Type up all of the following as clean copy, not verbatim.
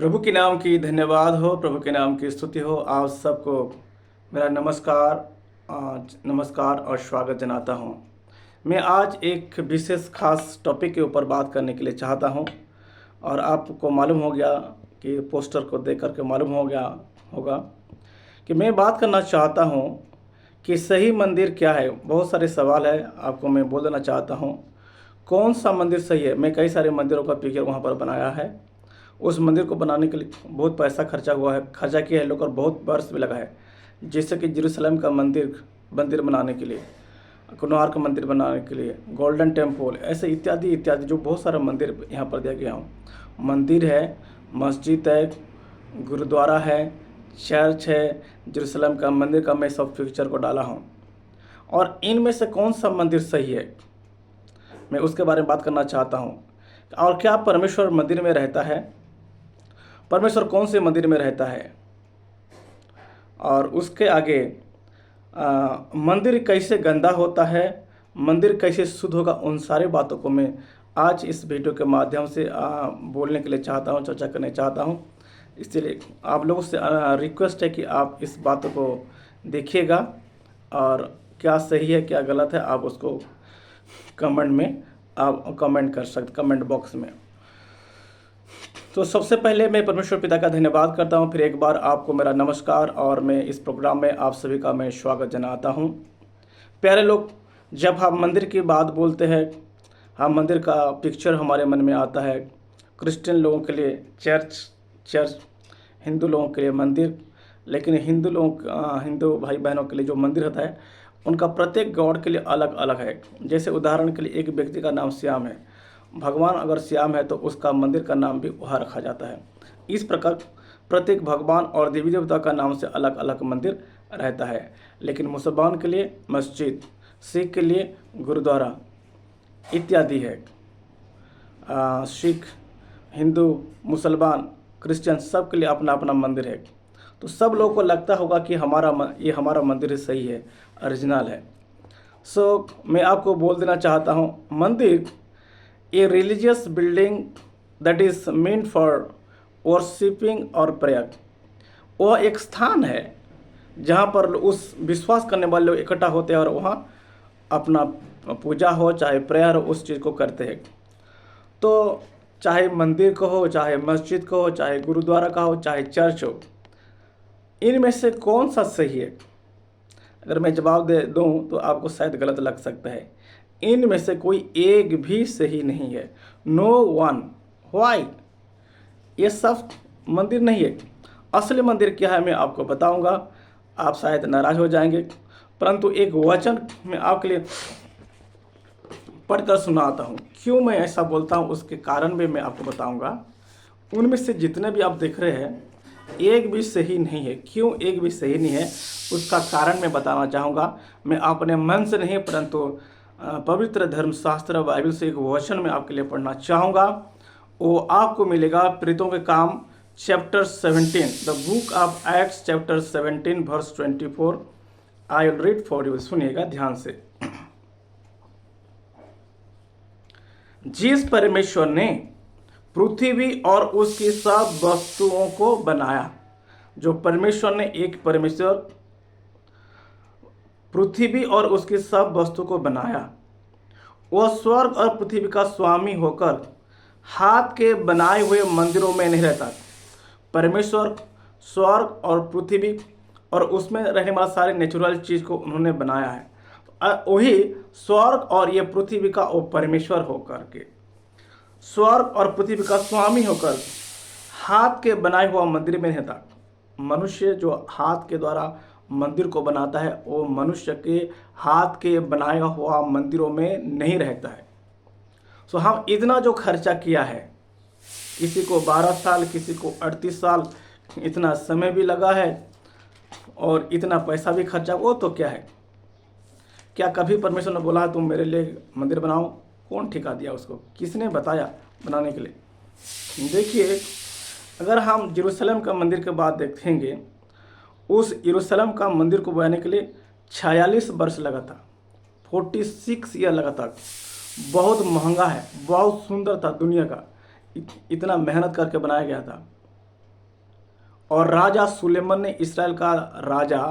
प्रभु के नाम की धन्यवाद हो, प्रभु के नाम की स्तुति हो। आप सबको मेरा नमस्कार और स्वागत जनाता हूँ। मैं आज एक विशेष खास टॉपिक के ऊपर बात करने के लिए चाहता हूँ। और आपको मालूम हो गया कि पोस्टर को देख करके मालूम हो गया होगा कि मैं बात करना चाहता हूँ कि सही मंदिर क्या है। बहुत सारे सवाल है, आपको मैं बोल देना चाहता हूँ कौन सा मंदिर सही है। मैं कई सारे मंदिरों का पिक्चर वहाँ पर बनाया है। उस मंदिर को बनाने के लिए बहुत पैसा खर्चा किया है लोग, और बहुत वर्ष भी लगा है। जैसे कि जेरूशलेम का मंदिर बनाने के लिए, कुनवार का मंदिर बनाने के लिए, गोल्डन टेम्पल, ऐसे इत्यादि इत्यादि जो बहुत सारा मंदिर यहाँ पर दिया गया हूँ। मंदिर है, मस्जिद है, गुरुद्वारा है, चर्च है, जेरूशलेम का मंदिर का मैं सब पिक्चर को डाला हूँ। और इनमें से कौन सा मंदिर सही है, मैं उसके बारे में बात करना चाहता हूँ। और क्या परमेश्वर मंदिर में रहता है? परमेश्वर कौन से मंदिर में रहता है? और उसके आगे मंदिर कैसे गंदा होता है, मंदिर कैसे शुद्ध होगा, उन सारी बातों को मैं आज इस वीडियो के माध्यम से बोलने के लिए चाहता हूँ, चर्चा करने चाहता हूँ। इसलिए आप लोगों से रिक्वेस्ट है कि आप इस बातों को देखिएगा, और क्या सही है क्या गलत है आप उसको कमेंट में आप कमेंट कर सकते, कमेंट बॉक्स में। तो सबसे पहले मैं परमेश्वर पिता का धन्यवाद करता हूं। फिर एक बार आपको मेरा नमस्कार, और मैं इस प्रोग्राम में आप सभी का मैं स्वागत जनाता हूं। प्यारे लोग, जब हम मंदिर की बात बोलते हैं, हम मंदिर का पिक्चर हमारे मन में आता है। क्रिश्चियन लोगों के लिए चर्च, हिंदू लोगों के लिए मंदिर। लेकिन हिंदू भाई बहनों के लिए जो मंदिर होता है, उनका प्रत्येक गॉड के लिए अलग अलग है। जैसे उदाहरण के लिए एक व्यक्ति का नाम श्याम है, भगवान अगर श्याम है तो उसका मंदिर का नाम भी वहाँ रखा जाता है। इस प्रकार प्रत्येक भगवान और देवी देवता का नाम से अलग अलग मंदिर रहता है। लेकिन मुसलमान के लिए मस्जिद, सिख के लिए गुरुद्वारा इत्यादि है। सिख, हिंदू, मुसलमान, क्रिश्चियन सब के लिए अपना अपना मंदिर है। तो सब लोगों को लगता होगा कि ये हमारा मंदिर सही है, ओरिजिनल है। मैं आपको बोल देना चाहता हूँ, मंदिर a religious building that is meant for worshipping और प्रेयर। वह एक स्थान है जहाँ पर उस विश्वास करने वाले लोग इकट्ठा होते हैं और वहाँ अपना पूजा हो चाहे प्रेयर हो, उस चीज़ को करते हैं। तो चाहे मंदिर को हो, चाहे मस्जिद को हो, चाहे गुरुद्वारा का हो, चाहे चर्च हो, इनमें से कौन सा सही है? अगर मैं जवाब दे दूँ तो आपको शायद गलत लग सकता है। इनमें से कोई एक भी सही नहीं है। No one. व्हाई? ये सब मंदिर नहीं है। असली मंदिर क्या है मैं आपको बताऊंगा। आप शायद नाराज हो जाएंगे, परंतु एक वचन मैं आपके लिए पढ़कर सुनाता हूँ। क्यों मैं ऐसा बोलता हूँ उसके कारण भी मैं आपको बताऊंगा। उनमें से जितने भी आप देख रहे हैं, एक भी सही नहीं है। क्यों एक भी सही नहीं है उसका कारण मैं बताना चाहूँगा। मैं अपने मन से नहीं, परंतु पवित्र धर्मशास्त्र बाइबल से एक वचन मैं आपके लिए पढ़ना चाहूँगा। वो आपको मिलेगा प्रेरितों के काम chapter 17, the book of Acts chapter 17 verse 24। I will read for you. सुनिएगा ध्यान से। जिस परमेश्वर ने पृथ्वी और उसकी सब वस्तुओं को बनाया, जो परमेश्वर ने, एक परमेश्वर पृथ्वी और उसकी सब वस्तु को बनाया, वह स्वर्ग और पृथ्वी का स्वामी होकर हाथ के बनाए हुए मंदिरों में नहीं रहता। परमेश्वर स्वर्ग और पृथ्वी और उसमें रहने वाला सारे नेचुरल चीज़ को उन्होंने बनाया है। वही स्वर्ग और ये पृथ्वी का वो परमेश्वर होकर के, स्वर्ग और पृथ्वी का स्वामी होकर हाथ के बनाए हुआ मंदिर में रहता। मनुष्य जो हाथ के द्वारा मंदिर को बनाता है, वो मनुष्य के हाथ के बनाया हुआ मंदिरों में नहीं रहता है। हम इतना जो खर्चा किया है, किसी को 12 साल, किसी को 38 साल, इतना समय भी लगा है और इतना पैसा भी खर्चा, वो तो क्या है? क्या कभी परमेश्वर ने बोला तुम मेरे लिए मंदिर बनाओ? कौन ठिका दिया उसको? किसने बताया बनाने के लिए? देखिए, अगर हम जेरूशलेम का मंदिर के बाद देखेंगे, उस यरूशलेम का मंदिर को बनाने के लिए 46 वर्ष लगा था, 46 ईयर लगा था। बहुत महंगा है, बहुत सुंदर था, दुनिया का इतना मेहनत करके बनाया गया था। और राजा सुलेमान ने इसराइल का राजा,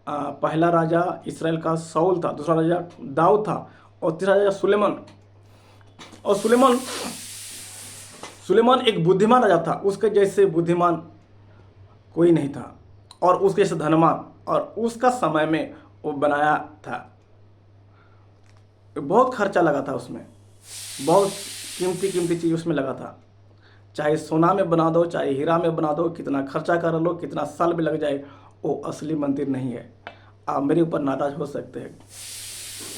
पहला राजा इसराइल का साउल था, दूसरा राजा दाऊद था और तीसरा राजा सुलेमान। और सुलेमान एक बुद्धिमान राजा था, उसके जैसे बुद्धिमान कोई नहीं था और उसके जैसे धनवान, और उसका समय में वो बनाया था। बहुत खर्चा लगा था उसमें, बहुत कीमती चीज़ उसमें लगा था। चाहे सोना में बना दो, चाहे हीरा में बना दो, कितना खर्चा कर लो, कितना साल भी लग जाए, वो असली मंदिर नहीं है। आप मेरे ऊपर नाराज हो सकते हैं।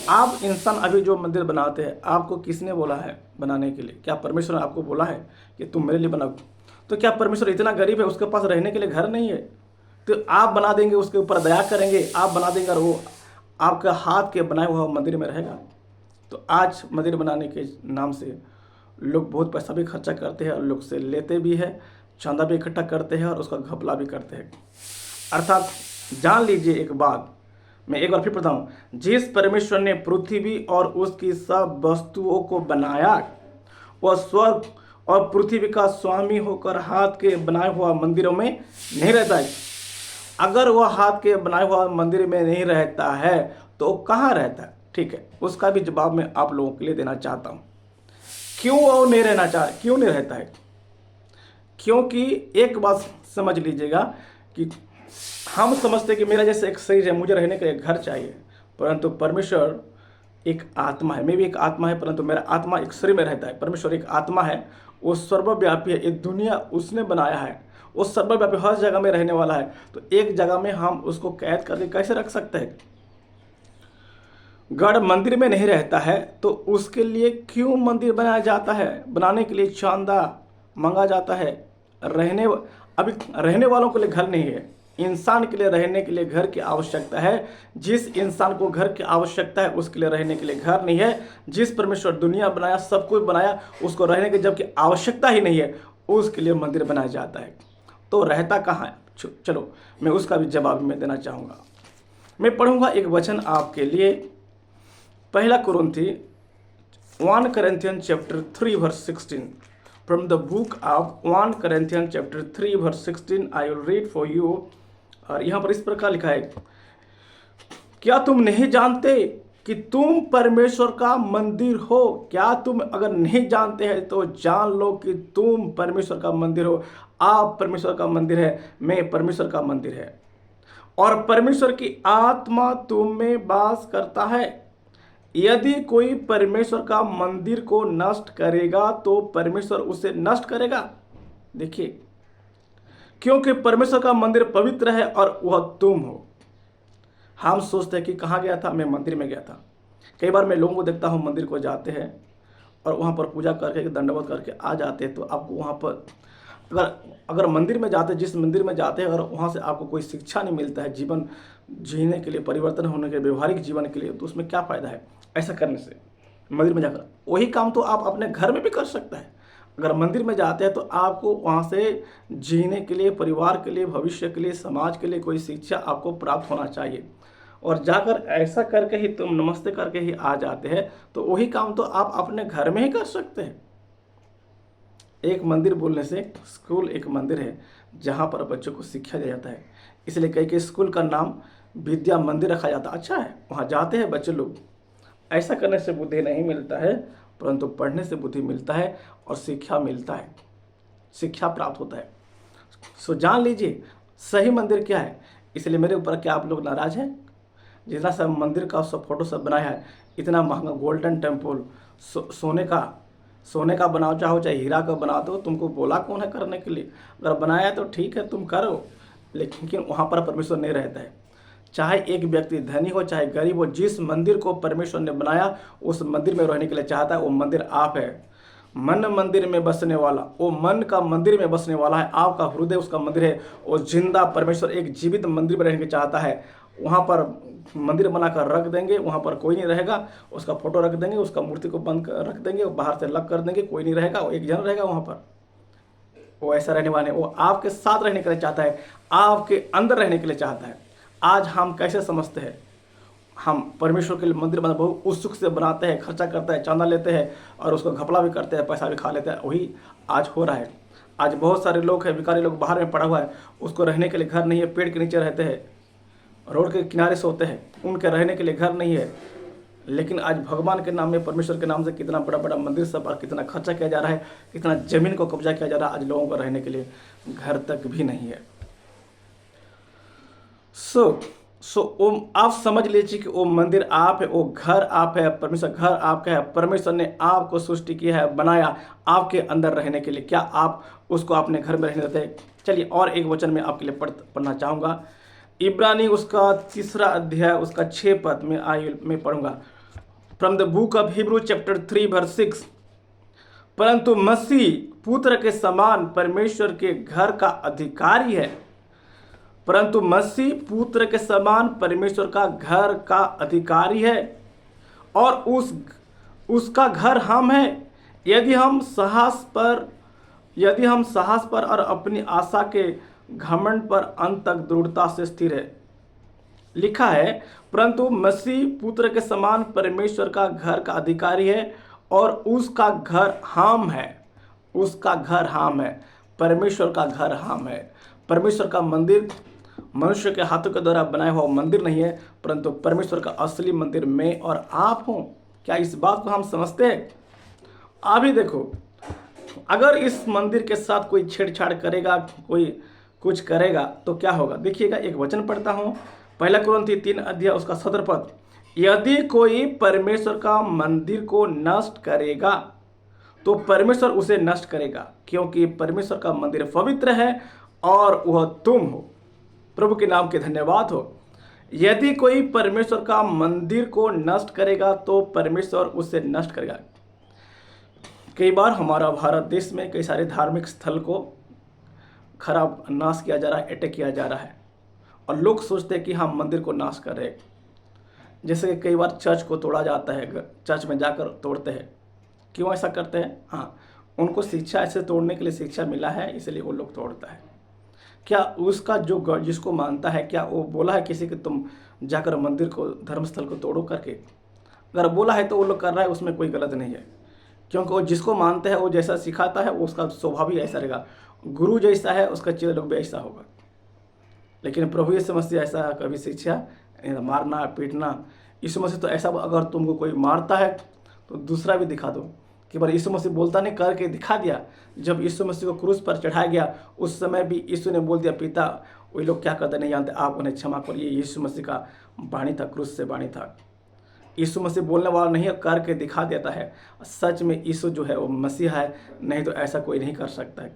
आप इंसान अभी जो मंदिर बनाते हैं, आपको किसने बोला है बनाने के लिए? क्या परमेश्वर ने आपको बोला है कि तुम मेरे लिए बनाओ? तो क्या परमेश्वर इतना गरीब है, उसके पास रहने के लिए घर नहीं है? तो आप बना देंगे, उसके ऊपर दया करेंगे, आप बना देंगे और वो आपका हाथ के बनाए हुआ मंदिर में रहेगा? तो आज मंदिर बनाने के नाम से लोग बहुत पैसा भी खर्चा करते हैं और लोग से लेते भी है, चंदा भी इकट्ठा करते हैं और उसका घपला भी करते हैं। अर्थात जान लीजिए एक बात, मैं एक बार फिर पढ़ता हूँ, जिस परमेश्वर ने पृथ्वी और उसकी सब वस्तुओं को बनाया, वह स्वर्ग और पृथ्वी का स्वामी होकर हाथ के बनाए हुआ मंदिरों में नहीं रहता है। अगर वह हाथ के बनाए हुआ मंदिर में नहीं रहता है तो कहाँ रहता है? ठीक है, उसका भी जवाब मैं आप लोगों के लिए देना चाहता हूँ। क्यों वो नहीं रहना क्यों नहीं रहता है? क्योंकि एक बात समझ लीजिएगा कि हम समझते कि मेरा जैसे एक शरीर है, मुझे रहने के लिए घर चाहिए, परंतु परमेश्वर एक आत्मा है। मैं भी एक आत्मा है, परंतु मेरा आत्मा एक शरीर में रहता है। परमेश्वर एक आत्मा है, वो सर्वव्यापी है, एक दुनिया उसने बनाया है, वो सर्वव्यापी हर जगह में रहने वाला है। तो एक जगह में हम उसको कैद करके कैसे रख सकते हैं? गढ़ मंदिर में नहीं रहता है तो उसके लिए क्यों मंदिर बनाया जाता है? बनाने के लिए चांदा मांगा जाता है। अभी रहने वालों के लिए घर नहीं है, इंसान के लिए रहने के लिए घर की आवश्यकता है। जिस इंसान को घर की आवश्यकता है उसके लिए रहने के लिए घर नहीं है। जिस परमेश्वर दुनिया बनाया, सब कुछ बनाया, उसको रहने की जबकि आवश्यकता ही नहीं है, उसके लिए मंदिर बनाया जाता है। तो रहता कहाँ है? चलो मैं उसका भी जवाब मैं देना चाहूँगा। मैं पढ़ूंगा एक वचन आपके लिए, पहला कुरिन्थी 1 Corinthians chapter 3 verse 16, from the book of 1 Corinthians chapter 3 verse 16 I will read for you। और यहाँ पर इस प्रकार लिखा है, क्या तुम नहीं जानते कि तुम परमेश्वर का मंदिर हो? क्या तुम अगर नहीं जानते हैं तो जान लो कि तुम परमेश्वर का मंदिर हो। आप परमेश्वर का मंदिर है, मैं परमेश्वर का मंदिर है, और परमेश्वर की आत्मा तुम में वास करता है। यदि कोई परमेश्वर का मंदिर को नष्ट करेगा तो परमेश्वर उसे नष्ट करेगा। देखिए, क्योंकि परमेश्वर का मंदिर पवित्र है और वह तुम हो। हम सोचते हैं कि कहाँ गया था? मैं मंदिर में गया था। कई बार मैं लोगों को देखता हूँ मंदिर को जाते हैं और वहाँ पर पूजा करके दंडवत करके आ जाते हैं। तो आपको वहाँ पर अगर मंदिर में जाते, जिस मंदिर में जाते हैं, अगर वहाँ से आपको कोई शिक्षा नहीं मिलता है जीवन जीने के लिए, परिवर्तन होने के लिए, व्यवहारिक जीवन के लिए, तो उसमें क्या फ़ायदा है ऐसा करने से? मंदिर में जाकर वही काम तो आप अपने घर में भी कर सकते हैं। अगर मंदिर में जाते हैं तो आपको वहाँ से जीने के लिए, परिवार के लिए, भविष्य के लिए, समाज के लिए कोई शिक्षा आपको प्राप्त होना चाहिए। और जाकर ऐसा करके ही तुम नमस्ते करके ही आ जाते हैं, तो वही काम तो आप अपने घर में ही कर सकते हैं। एक मंदिर बोलने से, स्कूल एक मंदिर है जहाँ पर बच्चों को शिक्षा दिया जाता है। इसलिए कई स्कूल का नाम विद्या मंदिर रखा जाता है। अच्छा है, वहाँ जाते हैं बच्चे लोग। ऐसा करने से बुद्धि नहीं मिलता है, परंतु पढ़ने से बुद्धि मिलता है और शिक्षा मिलता है, शिक्षा प्राप्त होता है। सो जान लीजिए सही मंदिर क्या है। इसलिए मेरे ऊपर क्या आप लोग नाराज हैं? जितना सब मंदिर का सब फोटो सब बनाया है, इतना महंगा गोल्डन टेम्पल, सोने का बनाओ, चाहे हीरा का बना दो, तुमको बोला कौन है करने के लिए? अगर बनाया है तो ठीक है, तुम करो, लेकिन वहाँ पर परमेश्वर नहीं रहता है। चाहे एक व्यक्ति धनी हो चाहे गरीब हो, जिस मंदिर को परमेश्वर ने बनाया उस मंदिर में रहने के लिए चाहता है, वो मंदिर आप है। मन मंदिर में बसने वाला, वो मन का मंदिर में बसने वाला है, आपका हृदय उसका मंदिर है। वो जिंदा परमेश्वर एक जीवित मंदिर में रहने के चाहता है। वहाँ पर मंदिर बनाकर रख देंगे, वहाँ पर कोई नहीं रहेगा, उसका फोटो रख देंगे, उसका मूर्ति को बंद कर रख देंगे, बाहर से लग कर देंगे, कोई नहीं रहेगा, वो एक जन रहेगा वहाँ पर। वो ऐसा रहने वाले, वो आपके साथ रहने के लिए चाहता है, आपके अंदर रहने के लिए चाहता है। आज हम कैसे समझते हैं? हम परमेश्वर के लिए मंदिर बना बहुत उत्सुक से बनाते हैं, खर्चा करते हैं, चांदा लेते हैं और उसको घपला भी करते हैं, पैसा भी खा लेते हैं। वही आज हो रहा है। आज बहुत सारे लोग हैं, भिखारी लोग बाहर में पड़ा हुआ है, उसको रहने के लिए घर नहीं है, पेड़ के नीचे रहते हैं, रोड के किनारे सोते हैं, उनके रहने के लिए घर नहीं है। लेकिन आज भगवान के नाम में, परमेश्वर के नाम से कितना बड़ा बड़ा मंदिर सब और कितना खर्चा किया जा रहा है, कितना जमीन को कब्जा किया जा रहा है, आज लोगों को रहने के लिए घर तक भी नहीं है। आप समझ लीजिए कि वो मंदिर आप है, वो घर आप है, परमेश्वर घर आपका है। परमेश्वर ने आपको सृष्टि किया है, बनाया आपके अंदर रहने के लिए। क्या आप उसको अपने घर में रहने देते हैं? चलिए और एक वचन में आपके लिए पढ़ना चाहूँगा। इब्रानी उसका 3 अध्याय उसका 6 पद में पढ़ूंगा। From the book of Hebrew chapter 3 verse 6। परंतु मसीह पुत्र के समान परमेश्वर के घर का अधिकारी है। परंतु मसीह पुत्र के समान परमेश्वर का घर का अधिकारी है और उसका घर हम हैं, यदि हम साहस पर और अपनी आशा के घमंड पर अंत तक दृढ़ता से स्थिर है। लिखा है, परंतु मसीह पुत्र के समान परमेश्वर का घर का अधिकारी है और उसका घर हम है। उसका घर हम है, परमेश्वर का घर हम है। परमेश्वर का मंदिर मनुष्य के हाथों के द्वारा बनाया हुआ मंदिर नहीं है, परंतु परमेश्वर का असली मंदिर मैं और आप हूं। क्या इस बात को हम समझते हैं? अभी देखो, अगर इस मंदिर के साथ कोई छेड़छाड़ करेगा, कोई कुछ करेगा तो क्या होगा? देखिएगा, एक वचन पढ़ता हूँ, 1 कुरिन्थी 3 अध्याय उसका 17 पद। यदि कोई परमेश्वर का मंदिर को नष्ट करेगा तो परमेश्वर उसे नष्ट करेगा, क्योंकि परमेश्वर का मंदिर पवित्र है और वह तुम हो। प्रभु के नाम के धन्यवाद हो। यदि कोई परमेश्वर का मंदिर को नष्ट करेगा तो परमेश्वर उसे नष्ट करेगा। कई बार हमारा भारत देश में कई सारे धार्मिक स्थल को खराब नाश किया जा रहा है, अटैक किया जा रहा है, और लोग सोचते हैं कि हम मंदिर को नाश कर रहे हैं। जैसे कि कई बार चर्च को तोड़ा जाता है, चर्च में जाकर तोड़ते हैं। क्यों ऐसा करते हैं? हाँ, उनको शिक्षा ऐसे तोड़ने के लिए शिक्षा मिला है, इसलिए वो लोग तोड़ता है। क्या उसका जो जिसको मानता है, क्या वो बोला है किसी कि तुम जाकर मंदिर को, धर्मस्थल को तोड़ो करके? अगर बोला है तो वो लोग कर रहा है, उसमें कोई गलत नहीं है, क्योंकि वो जिसको मानते हैं वो जैसा सिखाता है वो उसका स्वभाव भी ऐसा रहेगा। गुरु जैसा है उसका चेला लोग भी ऐसा होगा। लेकिन प्रभु यीशु मसीह ऐसा कभी शिक्षा, मारना पीटना, यीशु मसीह तो ऐसा, अगर तुमको कोई मारता है तो दूसरा भी दिखा दो। कि बार यीशु मसीह बोलता नहीं, करके दिखा दिया। जब यीशु मसीह को क्रूस पर चढ़ाया गया उस समय भी यीशु ने बोल दिया, पिता वही लोग क्या करते नहीं जानते, आप उन्हें क्षमा करिए। यीशु मसीह का वाणी था, क्रूस से वाणी था। यीशु मसीह बोलने वाला नहीं है, करके दिखा देता है। सच में यीशु जो है वो मसीह है, नहीं तो ऐसा कोई नहीं कर सकता है।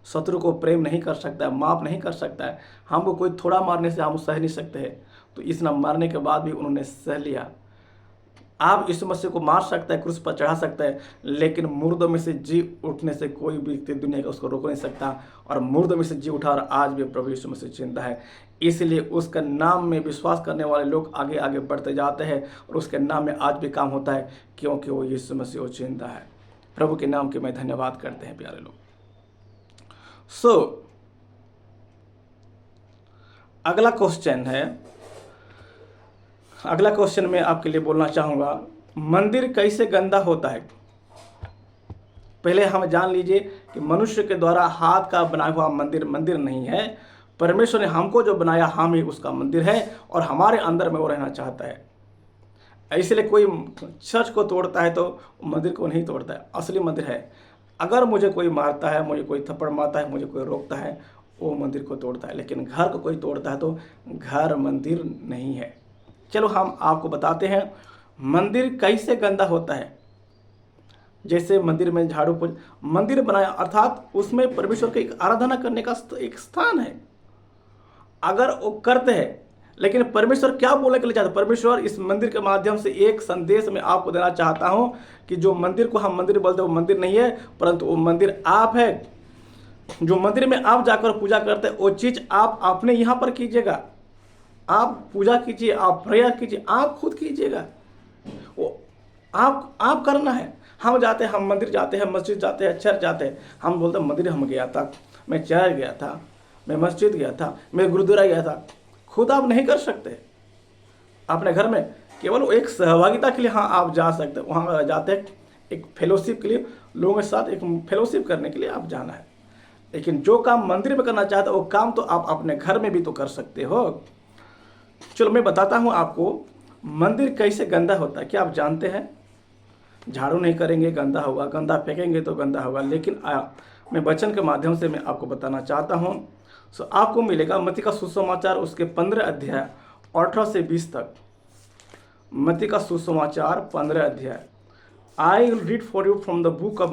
शत्रु को प्रेम नहीं कर सकता है, माफ नहीं कर सकता है। हमको कोई थोड़ा मारने से हम सह नहीं सकते हैं, तो इतना मारने के बाद भी उन्होंने सह लिया। आप यीशु मसीह को मार सकता है, क्रूस पर चढ़ा सकता है, लेकिन मुर्दों में से जी उठने से कोई भी व्यक्ति दुनिया का उसको रोक नहीं सकता। और मुर्दों में से जी उठा और आज भी प्रभु यीशु मसीह जिंदा है। इसलिए उसका नाम में विश्वास करने वाले लोग आगे आगे बढ़ते जाते हैं और उसके नाम में आज भी काम होता है, क्योंकि वो यीशु मसीह जिंदा है। प्रभु के नाम के मैं धन्यवाद करते हैं प्यारे लोग। अगला क्वेश्चन मैं आपके लिए बोलना चाहूँगा, मंदिर कैसे गंदा होता है? पहले हम जान लीजिए कि मनुष्य के द्वारा हाथ का बनाया हुआ मंदिर मंदिर नहीं है। परमेश्वर ने हमको जो बनाया, हम ही उसका मंदिर है और हमारे अंदर में वो रहना चाहता है। इसलिए कोई चर्च को तोड़ता है तो मंदिर को नहीं तोड़ता है, असली मंदिर है। अगर मुझे कोई मारता है, मुझे कोई थप्पड़ मारता है, मुझे कोई रोकता है, वो मंदिर को तोड़ता है। लेकिन घर को कोई तोड़ता है तो घर मंदिर नहीं है। चलो हम आपको बताते हैं मंदिर कैसे गंदा होता है। जैसे मंदिर में झाड़ू मंदिर बनाया, अर्थात उसमें परमेश्वर की आराधना करने का एक स्थान है। अगर वो करते हैं, लेकिन परमेश्वर क्या बोलने के लिए चाहते हैं? परमेश्वर इस मंदिर के माध्यम से एक संदेश में आपको देना चाहता हूं कि जो मंदिर को हम मंदिर बोलते हैं वो मंदिर नहीं है, परंतु वो मंदिर आप है। जो मंदिर में आप जाकर पूजा करते हैं वो चीज आप अपने यहाँ पर कीजिएगा। आप पूजा कीजिए, आप प्रेयर कीजिए, आप खुद कीजिएगा। वो आप करना है। हम जाते हैं, हम मंदिर जाते हैं, मस्जिद जाते हैं, चर्च जाते हैं, हम बोलते हैं मंदिर हम गया था, मैं चर्च गया था, मैं मस्जिद गया था, मैं गुरुद्वारा गया था। खुद आप नहीं कर सकते। अपने घर में केवल एक सहभागिता के लिए हाँ आप जा सकते हैं। वहाँ जाते हैं एक फेलोशिप के लिए, लोगों के साथ एक फेलोशिप करने के लिए आप जाना है। लेकिन जो काम मंदिर में करना चाहते हो वो काम तो आप अपने घर में भी तो कर सकते हो। चलो मैं बताता हूँ आपको मंदिर कैसे गंदा होता है। क्या आप जानते हैं? झाड़ू नहीं करेंगे गंदा होगा, गंदा फेंकेंगे तो गंदा होगा। लेकिन मैं वचन के माध्यम से मैं आपको बताना चाहता हूँ। सो आपको मिलेगा मत्ती का सुसमाचार उसके 15 अध्याय 18 से 20 तक। मत्ती का सुसमाचार 15 अध्याय। आई will read for you from the book of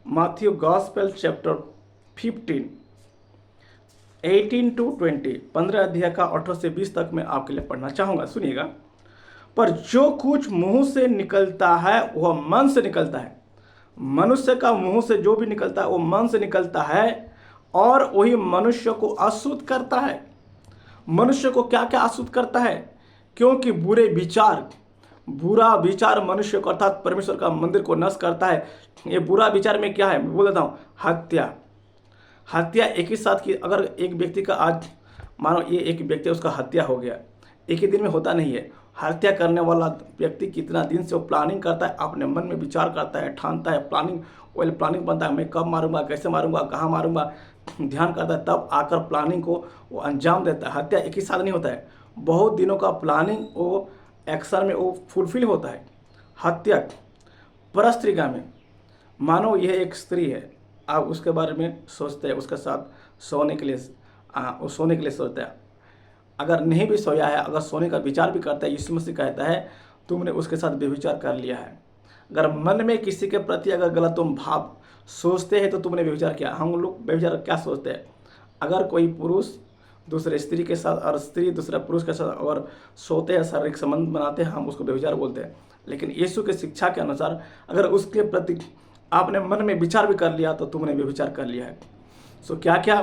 Matthew Gospel chapter 15 18 to 20। 15 अध्याय का 18 से 20 तक मैं आपके लिए पढ़ना चाहूँगा, सुनिएगा। पर जो कुछ मुंह से निकलता है वह मन से निकलता है। मनुष्य का मुंह से जो भी निकलता है वो मन से निकलता है और वही मनुष्य को अशुद्ध करता है। मनुष्य को क्या क्या अशुद्ध करता है? क्योंकि बुरा विचार मनुष्य को अर्थात परमेश्वर का मंदिर को नष्ट करता है। ये बुरा विचार में क्या है मैं बोल देता हूँ। हत्या एक ही साथ की। अगर एक व्यक्ति का आज मानो ये एक व्यक्ति उसका हत्या हो गया, एक ही दिन में होता नहीं है। हत्या करने वाला व्यक्ति कितना दिन से वो प्लानिंग करता है, अपने मन में विचार करता है, ठानता है, प्लानिंग बनता है, मैं कब मारूंगा, कैसे मारूंगा, कहाँ मारूंगा, ध्यान करता है, तब आकर प्लानिंग को वो अंजाम देता है। हत्या एक ही साथ नहीं होता है, बहुत दिनों का प्लानिंग वो एक्शन में वो फुलफिल होता है। हत्या परस्त्रीगामी, मानो यह एक स्त्री है, आप उसके बारे में सोचते हैं, उसके साथ सोने के लिए सोचते हैं। अगर नहीं भी सोया है, अगर सोने का विचार भी करता है, यीशु मसीह कहता है तुमने उसके साथ व्यभिचार कर लिया है। अगर मन में किसी के प्रति अगर गलत तुम भाव सोचते हैं तो तुमने व्यभिचार किया। हम लोग व्यभिचार क्या सोचते हैं? अगर कोई पुरुष दूसरे स्त्री के साथ और स्त्री दूसरे पुरुष के साथ अगर सोते हैं, शारीरिक संबंध बनाते हैं, हम उसको व्यभिचार बोलते हैं। लेकिन यीशु की शिक्षा के अनुसार अगर उसके प्रति आपने मन में विचार भी कर लिया तो तुमने व्यभिचार कर लिया है। सो क्या क्या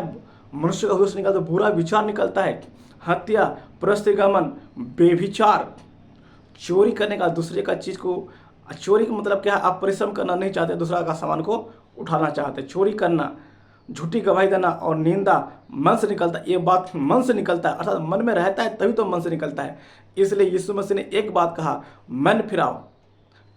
मनुष्य का होश निकलता है? बुरा विचार निकलता है, हत्या, परस्त्रीगमन, व्यभिचार, चोरी करने का, दूसरे का चीज़ को। चोरी का मतलब क्या है? आप परिश्रम करना नहीं चाहते, दूसरा का सामान को उठाना चाहते। चोरी करना, झूठी गवाही देना और निंदा मन से निकलता है। ये बात मन से निकलता है, अर्थात मन में रहता है तभी तो मन से निकलता है। इसलिए यीशु मसीह ने एक बात कहा, मन फिराओ,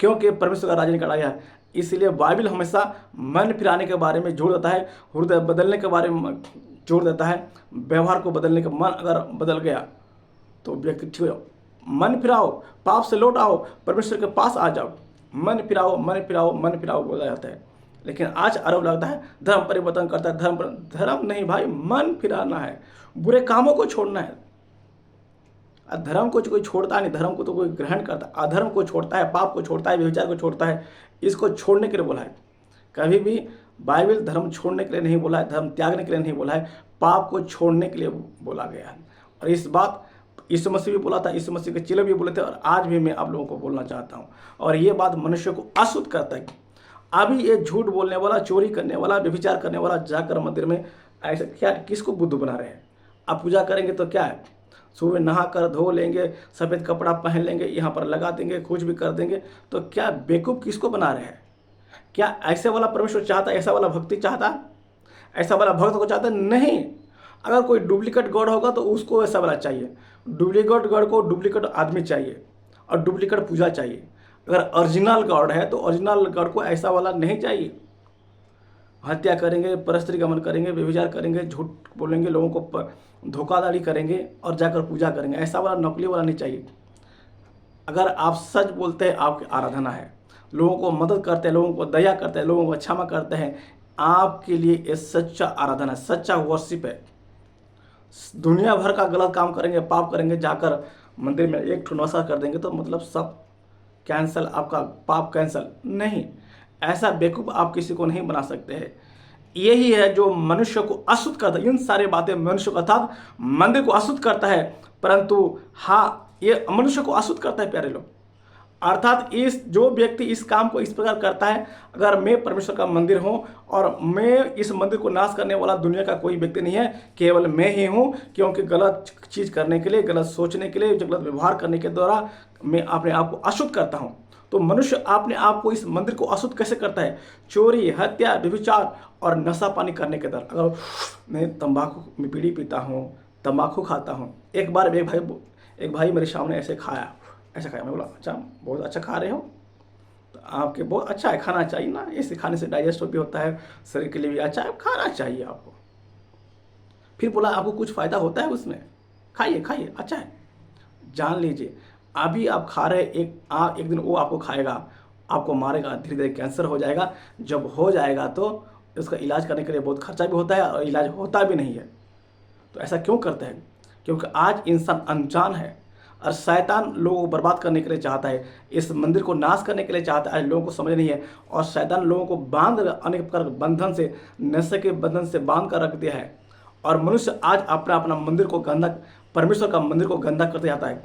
क्योंकि परमेश्वर का राज्य निकल आया है। इसलिए बाइबल हमेशा मन फिराने के बारे में जोर देता है, हृदय बदलने के बारे में जोर देता है, व्यवहार को बदलने का। मन अगर बदल गया तो व्यक्ति ठीक हो। मन फिराओ, पाप से लौट आओ, परमेश्वर के पास आ जाओ। मन फिराओ, मन फिराओ, मन फिराओ बोला जाता है। लेकिन आज आरोप लगता है धर्म परिवर्तन करता है। धर्म नहीं भाई, मन फिराना है, बुरे कामों को छोड़ना है। धर्म को कोई छोड़ता नहीं, धर्म को तो कोई ग्रहण करता है। अधर्म को छोड़ता है, पाप को छोड़ता है, व्यभिचार को छोड़ता है। इसको छोड़ने के लिए बोला है। कभी भी बाइबल धर्म छोड़ने के लिए नहीं बोला है, धर्म त्यागने के लिए नहीं बोला है, पाप को छोड़ने के लिए बोला गया है। और इस बात यीशु मसीह भी बोला था, यीशु मसीह के चेले भी बोले थे, और आज भी मैं आप लोगों को बोलना चाहता हूँ। और ये बात मनुष्य को अशुद्ध करता है। अभी ये झूठ बोलने वाला, चोरी करने वाला, व्यभिचार करने वाला जाकर मंदिर में ऐसा क्या किसको बुद्ध बना रहे हैं? आप पूजा करेंगे तो क्या है, सुबह नहा कर धो लेंगे, सफ़ेद कपड़ा पहन लेंगे, यहाँ पर लगा देंगे, कुछ भी कर देंगे, तो क्या बेवकूफ़ किसको बना रहे हैं? क्या ऐसे वाला परमेश्वर चाहता है? ऐसा वाला भक्ति चाहता? ऐसा वाला भक्त को चाहता? नहीं। अगर कोई डुप्लीकेट गॉड होगा तो उसको ऐसा वाला चाहिए। डुप्लीकेट गॉड को डुप्लीकेट आदमी चाहिए और डुप्लीकेट पूजा चाहिए। अगर ओरिजिनल गॉड है तो ओरिजिनल गॉड को ऐसा वाला नहीं चाहिए। हत्या करेंगे, परस्त्रीगमन करेंगे, व्यभिचार करेंगे, झूठ बोलेंगे, लोगों को धोखाधड़ी करेंगे और जाकर पूजा करेंगे, ऐसा वाला नकली वाला नहीं चाहिए। अगर आप सच बोलते हैं, आपकी आराधना है, लोगों को मदद करते हैं, लोगों को दया करते हैं, लोगों को क्षमा करते हैं, आपके लिए ये सच्चा आराधना है, सच्चा वर्शिप है। दुनिया भर का गलत काम करेंगे, पाप करेंगे, जाकर मंदिर में एक ठो नशा कर देंगे तो मतलब सब कैंसल, आपका पाप कैंसल नहीं। ऐसा बेवकूफ़ आप किसी को नहीं बना सकते हैं। यही है जो मनुष्य को अशुद्ध करता है। इन सारी बातें मनुष्य को अर्थात मंदिर को अशुद्ध करता है, परंतु हाँ, ये मनुष्य को अशुद्ध करता है प्यारे लोग। अर्थात इस जो व्यक्ति इस काम को इस प्रकार करता है, अगर मैं परमेश्वर का मंदिर हूँ और मैं इस मंदिर को नाश करने वाला दुनिया का कोई व्यक्ति नहीं है, केवल मैं ही हूँ। क्योंकि गलत चीज़ करने के लिए, गलत सोचने के लिए, गलत व्यवहार करने के द्वारा मैं अपने आप को अशुद्ध करता हूँ। तो मनुष्य अपने आप को, इस मंदिर को अशुद्ध कैसे करता है? चोरी, हत्या, व्यभिचार और नशा पानी करने के द्वारा। अगर मैं तंबाकू में बीड़ी पीता हूँ, तंबाकू खाता हूँ। एक बार एक भाई मेरे सामने ऐसा खाया, मैं बोला अच्छा बहुत अच्छा खा रहे हो। तो आपके बहुत अच्छा है, खाना चाहिए ना, ऐसे खाने से डाइजेस्ट भी होता है, शरीर के लिए भी अच्छा है, खाना चाहिए आपको। फिर बोला आपको कुछ फ़ायदा होता है उसमें, खाइए खाइए अच्छा है। जान लीजिए अभी आप खा रहे एक दिन वो आपको खाएगा, आपको मारेगा, धीरे धीरे कैंसर हो जाएगा। जब हो जाएगा तो उसका इलाज करने के लिए बहुत खर्चा भी होता है और इलाज होता भी नहीं है। तो ऐसा क्यों करते हैं? क्योंकि आज इंसान अनजान है और शैतान लोगों को बर्बाद करने के लिए चाहता है, इस मंदिर को नाश करने के लिए चाहता है। आज लोगों को समझ नहीं है और शैतान लोगों को बांध अनेक प्रकार के बंधन से, नशे के बंधन से बांध कर रख दिया है। और मनुष्य आज अपना अपना मंदिर को गंदा, परमेश्वर का मंदिर को गंदा करते जाता है।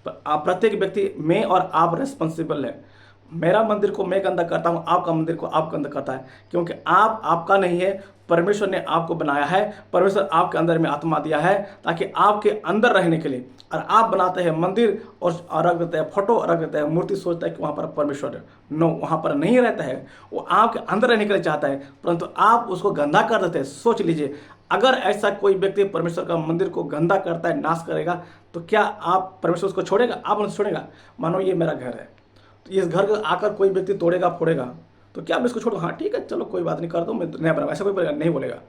प्रत्येक व्यक्ति, मैं और आप रेस्पॉन्सिबल है। मेरा मंदिर को मैं गंदा करता हूँ, आपका मंदिर को आप गंदा करता है, क्योंकि आप आपका नहीं है, परमेश्वर ने आपको बनाया है। परमेश्वर आपके अंदर में आत्मा दिया है ताकि आपके अंदर रहने के लिए। और आप बनाते हैं मंदिर और रख देते हैं फोटो, रख देते हैं मूर्ति, सोचता है कि वहाँ पर परमेश्वर है। नो, वहाँ पर नहीं रहता है, वो आपके अंदर रहने के लिए चाहता है, परंतु आप उसको गंदा कर देते हैं। सोच लीजिए अगर ऐसा कोई व्यक्ति परमेश्वर का मंदिर को गंदा करता है, नाश करेगा, तो क्या आप परमेश्वर उसको छोड़ेगा? आप उनको छोड़ेगा? मानो ये मेरा घर है, तो इस घर को आकर कोई व्यक्ति तोड़ेगा फोड़ेगा, तो क्या आप इसको छोड़ो? हाँ ठीक है चलो कोई बात नहीं, कर दो, मैं नया बनाऊँ, ऐसा कोई बोलेगा? नहीं बोलेगा।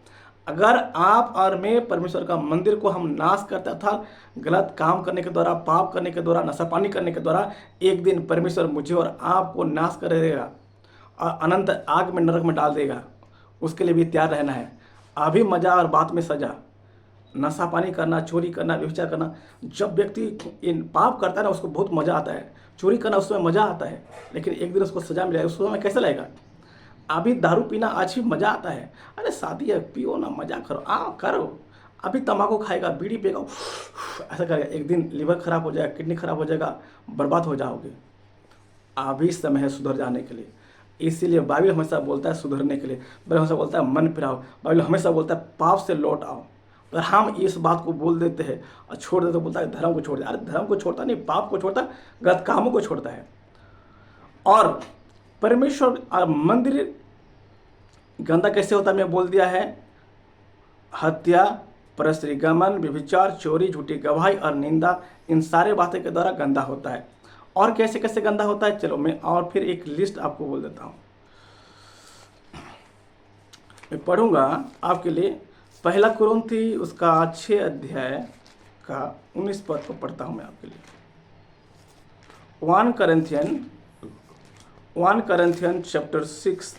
अगर आप और मैं परमेश्वर का मंदिर को हम नाश करता था गलत काम करने के द्वारा, पाप करने के द्वारा, नशा पानी करने के द्वारा, एक दिन परमेश्वर मुझे और आपको नाश कर देगा और अनंत आग में, नरक में डाल देगा। उसके लिए भी तैयार रहना है। अभी मजा और बात में सजा। नशा पानी करना, चोरी करना, व्यभिचार करना, जब व्यक्ति इन पाप करता है ना, उसको बहुत मज़ा आता है। चोरी करना उसमें मज़ा आता है, लेकिन एक दिन उसको सजा मिलेगा, उसको समय कैसे लगेगा? अभी दारू पीना आज भी मज़ा आता है, अरे शादी है, पियो ना, मज़ा करो, करो। अभी तम्बाकू खाएगा, बीड़ी पिएगा, ऐसा करेगा, एक दिन लिवर खराब हो जाएगा, किडनी खराब हो जाएगा, बर्बाद हो जाओगे। अभी समय है सुधर जाने के लिए। इसीलिए बाइबल हमेशा बोलता है सुधरने के लिए। बाइबल हमेशा बोलता है मन फिराओ। बाइबल हमेशा बोलता है पाप से लौट आओ। पर हम इस बात को बोल देते हैं और छोड़ देते, बोलता है धर्म को छोड़ दे। अरे धर्म को छोड़ता नहीं, पाप को छोड़ता, गलत कामों को छोड़ता है। और परमेश्वर और मंदिर गंदा कैसे होता है मैं बोल दिया है। हत्या, परस्त्रीगमन, व्यभिचार, चोरी, झूठी गवाही और निंदा, इन सारे बातें के द्वारा गंदा होता है। और कैसे कैसे गंदा होता है, चलो मैं और फिर एक लिस्ट आपको बोल देता हूँ। मैं पढ़ूंगा आपके लिए। पहला कुरिन्थी उसका 6 अध्याय का 19 पद को पढ़ता हूँ मैं आपके लिए। 1 Corinthians chapter 6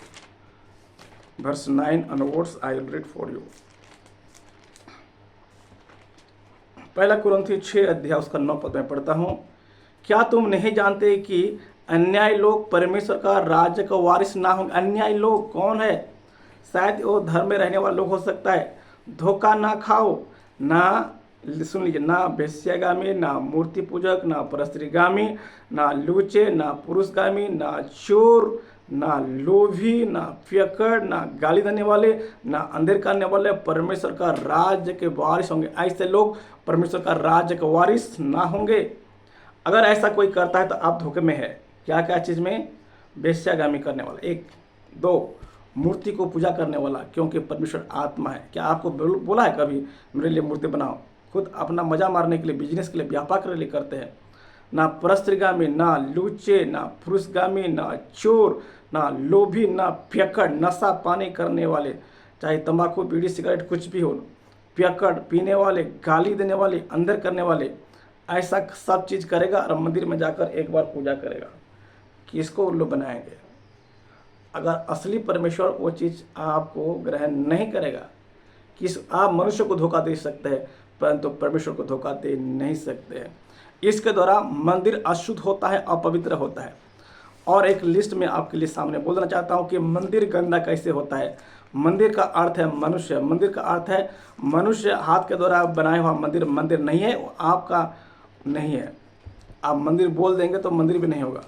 verse 9 onwards I will read for you। पहला कुरिन्थी 6 अध्याय उसका 9 पद में पढ़ता हूँ। क्या तुम नहीं जानते कि अन्यायी लोग परमेश्वर का राज्य का वारिस ना होंगे? अन्यायी लोग कौन है? शायद वो धर्म में रहने वाले लोग हो सकता है। धोखा ना खाओ, ना, सुन लीजिए, ना वेश्यागामी, ना मूर्ति पूजक, ना परस्त्रीगामी, ना लूचे, ना पुरुषगामी, ना चोर, ना लोभी, ना पियक्कड़, ना गाली देने वाले, ना अंधेर करने वाले परमेश्वर का राज्य के वारिस होंगे। ऐसे लोग परमेश्वर का राज्य के वारिस ना होंगे। अगर ऐसा कोई करता है तो आप धोखे में है। क्या क्या चीज़ में? वेश्यागामी करने वाला, 1, 2, मूर्ति को पूजा करने वाला, क्योंकि परमेश्वर आत्मा है। क्या आपको बोला है कभी मेरे लिए मूर्ति बनाओ? खुद अपना मजा मारने के लिए, बिजनेस के लिए, व्यापार के लिए करते हैं। ना परस्त्रीगामी, ना लूचे, ना पुरुषगामी, ना चोर, ना लोभी, ना पियक्कड़, नशा पानी करने वाले, चाहे तंबाकू, बीड़ी, सिगरेट कुछ भी हो, पियक्कड़, पीने वाले, गाली देने वाले, अंदर करने वाले, ऐसा सब चीज़ करेगा और मंदिर में जाकर एक बार पूजा करेगा। किसको उल्लू बनाएंगे? अगर असली परमेश्वर वो चीज़ आपको ग्रहण नहीं करेगा, आप मनुष्य को धोखा दे सकते हैं परंतु परमेश्वर को धोखा दे नहीं सकते हैं। इसके द्वारा मंदिर अशुद्ध होता है, अपवित्र होता है। और एक लिस्ट में आपके लिए सामने बोलना चाहता हूँ कि मंदिर गंदा कैसे होता है। मंदिर का अर्थ है मनुष्य। मंदिर का अर्थ है मनुष्य हाथ के द्वारा बनाया हुआ मंदिर। मंदिर नहीं है, वो आपका नहीं है। आप मंदिर बोल देंगे तो मंदिर भी नहीं होगा।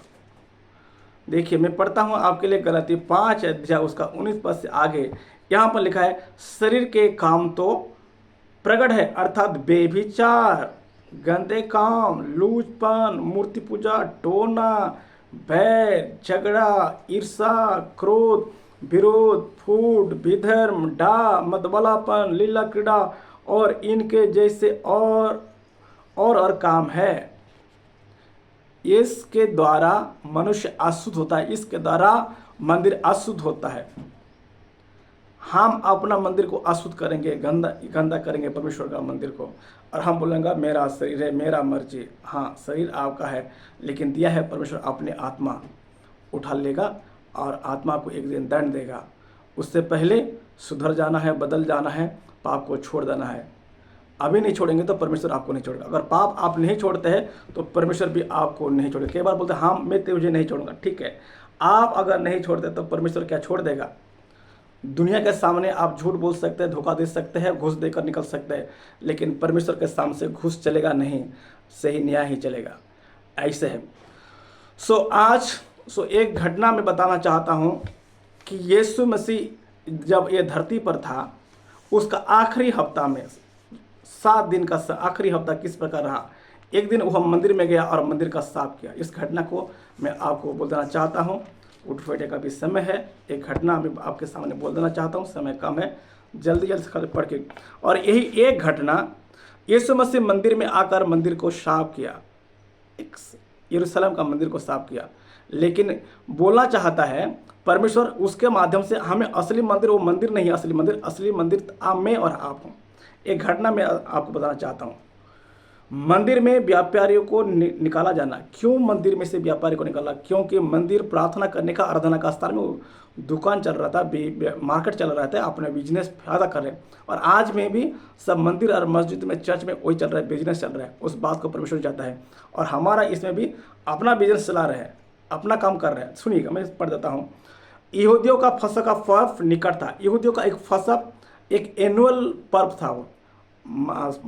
देखिए मैं पढ़ता हूँ आपके लिए गलाती 5 अध्याय उसका 19 पद से आगे। यहाँ पर लिखा है, शरीर के काम तो प्रगट है, अर्थात बेभिचार, गंदे काम, लूचपन, मूर्ति पूजा, टोना, बैर, झगड़ा, ईर्षा, क्रोध, विरोध, फूट, विधर्म, डा, मदबलापन, लीला क्रीड़ा और इनके जैसे और काम है। इसके द्वारा मनुष्य अशुद्ध होता है, इसके द्वारा मंदिर अशुद्ध होता है। हम अपना मंदिर को अशुद्ध करेंगे, गंदा गंदा करेंगे परमेश्वर का मंदिर को, और हम बोलेंगे मेरा शरीर है, मेरा मर्जी। हाँ, शरीर आपका है, लेकिन दिया है परमेश्वर अपने आत्मा उठा लेगा और आत्मा को एक दिन दंड देगा। उससे पहले सुधर जाना है, बदल जाना है, पाप को छोड़ देना है। अभी नहीं छोड़ेंगे तो परमेश्वर आपको नहीं छोड़ेगा। अगर पाप आप नहीं छोड़ते हैं तो परमेश्वर भी आपको नहीं छोड़ेगा। कई बार बोलते हैं हाँ मैं तुझे नहीं छोड़ूंगा, ठीक है, आप अगर नहीं छोड़ते तो परमेश्वर क्या छोड़ देगा? दुनिया के सामने आप झूठ बोल सकते हैं, धोखा दे सकते हैं, घूस देकर निकल सकते हैं, लेकिन परमेश्वर के सामने से घूस चलेगा नहीं, सही न्याय ही चलेगा। ऐसे है। आज एक घटना में बताना चाहता हूँ कि यीशु मसीह जब ये धरती पर था, उसका आखिरी हफ्ता में 7 दिन का आखिरी हफ्ता किस प्रकार रहा। एक दिन वह मंदिर में गया और मंदिर का साफ किया। इस घटना को मैं आपको बोल देना चाहता हूँ। उठ बैठे का भी समय है, एक घटना मैं आपके सामने बोल देना चाहता हूँ, समय कम है, जल्दी जल्दी पढ़ के। और यही एक घटना, यीशु मसीह मंदिर में आकर मंदिर को साफ किया, यरूशलेम का मंदिर को साफ किया। लेकिन बोलना चाहता है परमेश्वर उसके माध्यम से हमें असली मंदिर, वो मंदिर नहीं, असली मंदिर मैं और आप हूँ। एक घटना मैं आपको बताना चाहता हूँ। मंदिर में व्यापारियों को निकाला जाना। क्यों मंदिर में से व्यापारी को निकाला? क्योंकि मंदिर प्रार्थना करने का, आराधना का स्थान में दुकान चल रहा था, मार्केट चल रहा था, अपने बिजनेस फायदा कर रहे हैं। और आज में भी सब मंदिर और मस्जिद में, चर्च में वही चल रहा है, बिजनेस चल रहा है। उस बात को परमेश्वर चाहता है और हमारा इसमें भी अपना बिजनेस चला रहे हैं, अपना काम कर रहे हैं। सुनिएगा, मैं पढ़ देता हूँ। यहूदियों का फसह का पर्व निकट था। यहूदियों का एक फसह एक एनुअल पर्व था, वो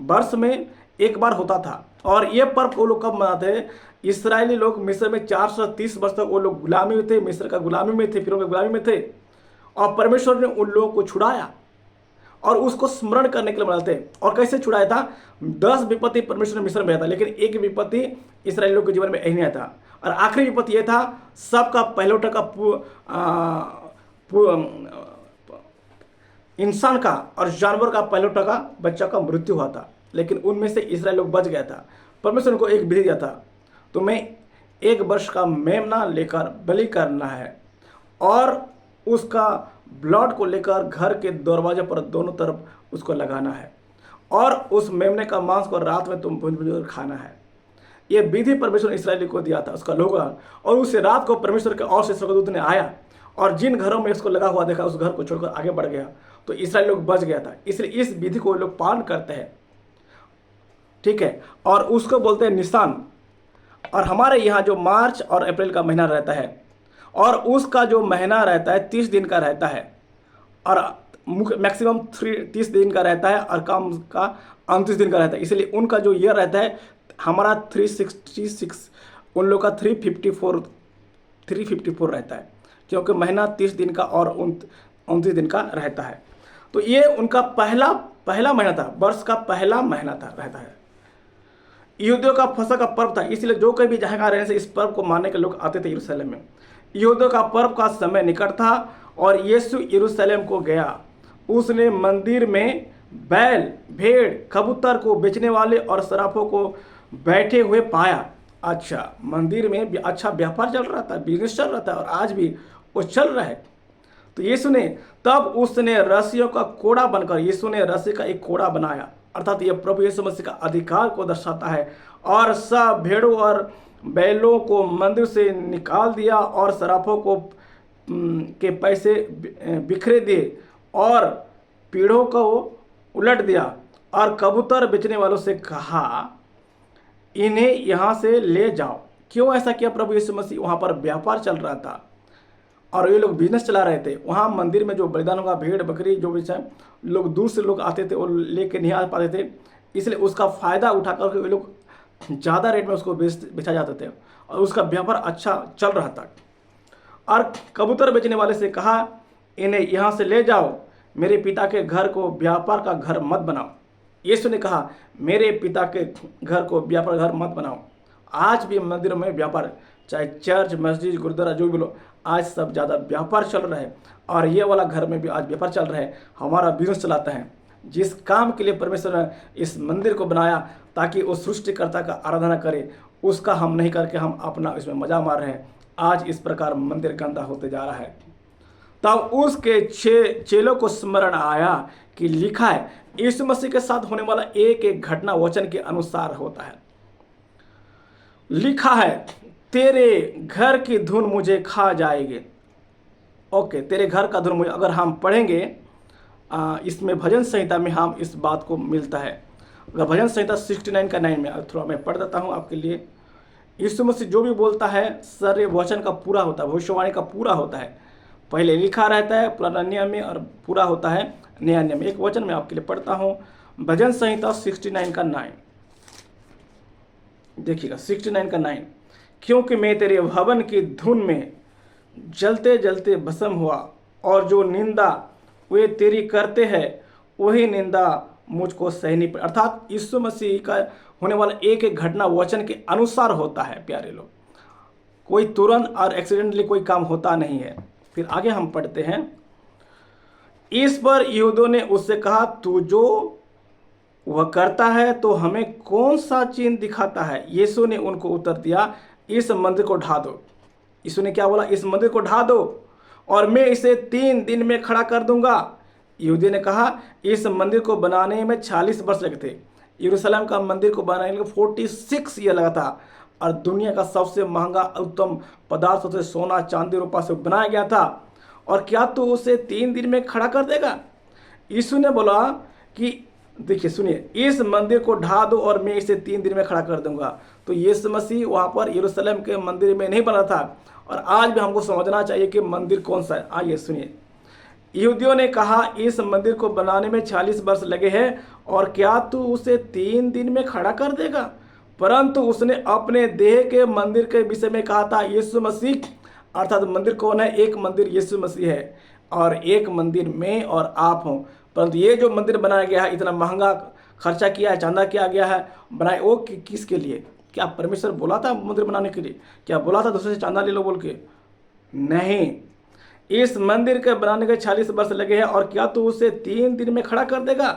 वर्ष में एक बार होता था। और ये पर्व वो लोग कब मनाते हैं? इस्राएली लोग मिस्र में 430 वर्ष तक वो लोग गुलामी में थे, मिस्र का गुलामी में थे, फिर उनके गुलामी में थे, और परमेश्वर ने उन लोगों को छुड़ाया और उसको स्मरण करने के लिए मनाते हैं। और कैसे छुड़ाया था? 10 विपत्ति परमेश्वर ने मिस्र में आया था, लेकिन एक विपत्ति इस्राएली लोग के जीवन में नहीं आया था। और आखिरी विपत्ति यह था, सबका पहलौठा का इंसान का और जानवर का पहलौठा का बच्चा का मृत्यु हुआ था। लेकिन उनमें से इस्राएल लोग बच गया था। परमेश्वर को एक विधि दिया था, तुम्हें 1 वर्ष का मेमना लेकर बलि करना है और उसका ब्लड को लेकर घर के दरवाजे पर दोनों तरफ उसको लगाना है, और उस मेमने का मांस को रात में तुम भून भून खाना है। ये विधि परमेश्वर ने इस्राएली को दिया था, उसका लोग। और उस रात को परमेश्वर के और से स्वर्गदूत ने आया और जिन घरों में इसको लगा हुआ देखा, उस घर को छोड़कर आगे बढ़ गया, तो इस्राएल लोग बच गया था। इसलिए इस विधि को लोग पालन करते हैं, ठीक है, और उसको बोलते हैं निशान। और हमारे यहाँ जो मार्च और अप्रैल का महीना रहता है, और उसका जो महीना रहता है 30 दिन का रहता है, और मैक्सिमम 30 दिन का रहता है, और कम का 29 दिन का रहता है। इसलिए उनका जो ईयर रहता है, हमारा 366, उन लोग का 354 रहता है, क्योंकि महीना 30 दिन का और 29 दिन का रहता है। तो ये उनका पहला महीना था, वर्ष का पहला महीना था, रहता है। यहूदियों का फसह का पर्व था, इसलिए जो कोई भी जहाँ रहने से इस पर्व को मानने के लोग आते थे यरूशलेम में। यहूदियों का पर्व का समय निकट था और यीशु यरूशलेम को गया। उसने मंदिर में बैल, भेड़, कबूतर को बेचने वाले और सराफों को बैठे हुए पाया। अच्छा, मंदिर में अच्छा व्यापार चल रहा था, बिजनेस चल रहा था, और आज भी वो चल रहा है। तो यीशु ने तब उसने रस्सियों का कोड़ा बनकर, यीशु ने रस्सी का एक कोड़ा बनाया, अर्थात यह प्रभु यीशु मसीह का अधिकार को दर्शाता है, और सब भेड़ों और बैलों को मंदिर से निकाल दिया और सराफों को के पैसे बिखरे दिए और पीढ़ों को उलट दिया, और कबूतर बेचने वालों से कहा इन्हें यहाँ से ले जाओ। क्यों ऐसा किया प्रभु यीशु मसीह? वहाँ पर व्यापार चल रहा था और ये लोग बिजनेस चला रहे थे। वहाँ मंदिर में जो बलिदान होगा, भेड़ बकरी जो भी है, लोग दूर से लोग आते थे और लेके नहीं आ पाते थे, इसलिए उसका फ़ायदा उठा करके वे लोग ज़्यादा रेट में उसको बेचा जाते थे और उसका व्यापार अच्छा चल रहा था। और कबूतर बेचने वाले से कहा इन्हें यहाँ से ले जाओ, मेरे पिता के घर को व्यापार का घर मत बनाओ। यीशु ने कहा मेरे पिता के घर को व्यापार घर मत बनाओ। आज भी मंदिरों में व्यापार, चाहे चर्च, मस्जिद, गुरुद्वारा, जो भी लो, आज सब ज़्यादा व्यापार चल रहा है। और ये वाला घर में भी आज व्यापार चल रहा है, हमारा बिजनेस चलाता है। जिस काम के लिए परमेश्वर ने इस मंदिर को बनाया ताकि वो सृष्टिकर्ता का आराधना करे, उसका हम नहीं करके हम अपना इसमें मजा मार रहे हैं। आज इस प्रकार मंदिर गंदा होते जा रहा है। तब उसके चेलों को स्मरण आया कि लिखा है, यीशु मसीह के साथ होने वाला एक एक घटना वचन के अनुसार होता है। लिखा है, तेरे घर की धुन मुझे खा जाएगी। ओके, तेरे घर का धुन मुझे, अगर हम पढ़ेंगे इसमें भजन संहिता में हम इस बात को मिलता है। अगर भजन संहिता 69 का 9 में थोड़ा मैं पढ़ देता हूँ आपके लिए। यीशु मसीह जो भी बोलता है सारे वचन का पूरा होता है, भविष्यवाणी का पूरा होता है। पहले लिखा रहता है पुराना नियम में और पूरा होता है नया नियम में। एक वचन मैं आपके लिए पढ़ता हूँ, भजन संहिता 69 का 9। देखिएगा 69 का 9। क्योंकि मैं तेरे भवन की धुन में जलते जलते भस्म हुआ, और जो निंदा वे तेरी करते हैं वही निंदा मुझको सहनी पड़ी। अर्थात यीशु मसीह का होने वाला एक एक घटना वचन के अनुसार होता है। प्यारे लोग, कोई तुरंत और एक्सीडेंटली कोई काम होता नहीं है। फिर आगे हम पढ़ते हैं, इस पर यहूदियों ने उससे कहा, तू जो वह करता है तो हमें कौन सा चिन्ह दिखाता है? यीशु ने उनको उत्तर दिया, इस मंदिर को ढा दो। यीशु ने क्या बोला? इस मंदिर को ढा दो और मैं इसे 3 दिन में खड़ा कर दूंगा। यहूदियों ने कहा, इस मंदिर को बनाने में 40 वर्ष लगे थे। यरूशलेम का मंदिर को बनाने में 46 ईयर लगा था, और दुनिया का सबसे महंगा उत्तम पदार्थों से, सोना चांदी रूपा से बनाया गया था। और क्या तू उसे 3 दिन में खड़ा कर देगा? यीशु ने बोला कि देखिए सुनिए, इस मंदिर को ढा दो और मैं इसे 3 दिन में खड़ा कर दूंगा। तो यीशु मसीह वहाँ पर यरूशलेम के मंदिर में नहीं बना था। और आज भी हमको समझना चाहिए कि मंदिर कौन सा है। आइए सुनिए, यहूदियों ने कहा, इस मंदिर को बनाने में 40 वर्ष लगे हैं, और क्या तू उसे 3 दिन में खड़ा कर देगा? परंतु उसने अपने देह के मंदिर के विषय में कहा था यीशु मसीह। अर्थात मंदिर कौन है? एक मंदिर यीशु मसीह है, और एक मंदिर में और आप हों। परंतु ये जो मंदिर बनाया गया है, इतना महंगा खर्चा किया है, चांदा किया गया है, बनाए वो किसके लिए? क्या परमेश्वर बोला था मंदिर बनाने के लिए? क्या बोला था दूसरे से चांदा ले लो बोल के? नहीं। इस मंदिर के बनाने के 40 वर्ष लगे हैं, और क्या तू उसे 3 दिन में खड़ा कर देगा?